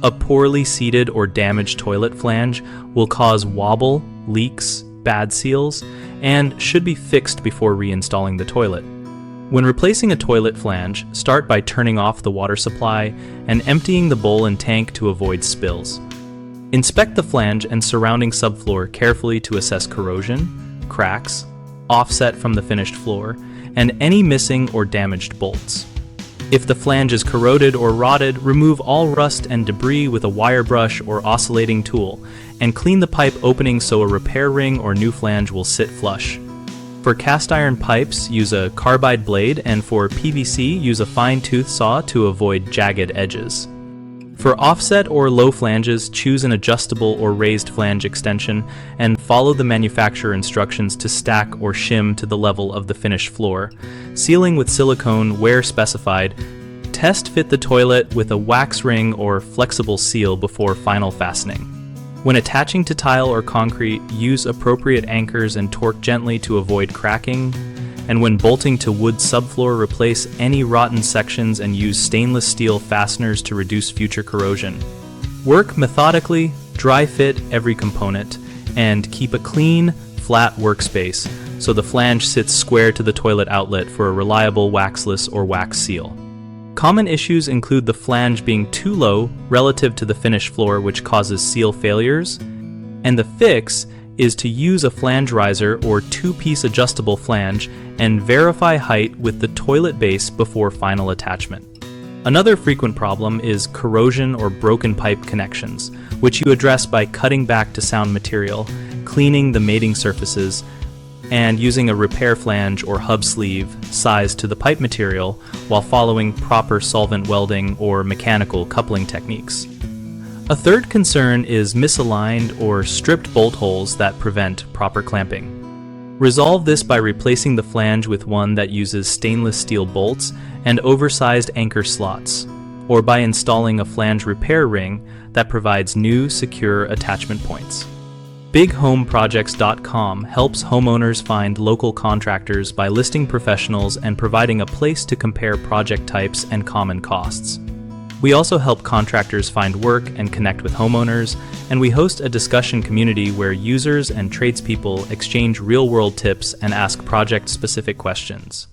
A poorly seated or damaged toilet flange will cause wobble, leaks, bad seals, and should be fixed before reinstalling the toilet. When replacing a toilet flange, start by turning off the water supply and emptying the bowl and tank to avoid spills. Inspect the flange and surrounding subfloor carefully to assess corrosion, cracks, offset from the finished floor, and any missing or damaged bolts. If the flange is corroded or rotted, remove all rust and debris with a wire brush or oscillating tool, and clean the pipe opening so a repair ring or new flange will sit flush. For cast iron pipes, use a carbide blade, and for PVC, use a fine tooth saw to avoid jagged edges. For offset or low flanges, choose an adjustable or raised flange extension and follow the manufacturer instructions to stack or shim to the level of the finished floor. Sealing with silicone where specified. Test fit the toilet with a wax ring or flexible seal before final fastening. When attaching to tile or concrete, use appropriate anchors and torque gently to avoid cracking. And when bolting to wood subfloor, replace any rotten sections and use stainless steel fasteners to reduce future corrosion. Work methodically, dry fit every component, and keep a clean, flat workspace so the flange sits square to the toilet outlet for a reliable waxless or wax seal. Common issues include the flange being too low relative to the finished floor, which causes seal failures, and the fix is to use a flange riser or two-piece adjustable flange and verify height with the toilet base before final attachment. Another frequent problem is corrosion or broken pipe connections, which you address by cutting back to sound material, cleaning the mating surfaces, and using a repair flange or hub sleeve sized to the pipe material while following proper solvent welding or mechanical coupling techniques. A third concern is misaligned or stripped bolt holes that prevent proper clamping. Resolve this by replacing the flange with one that uses stainless steel bolts and oversized anchor slots, or by installing a flange repair ring that provides new, secure attachment points. BigHomeProjects.com helps homeowners find local contractors by listing professionals and providing a place to compare project types and common costs. We also help contractors find work and connect with homeowners, and we host a discussion community where users and tradespeople exchange real-world tips and ask project-specific questions.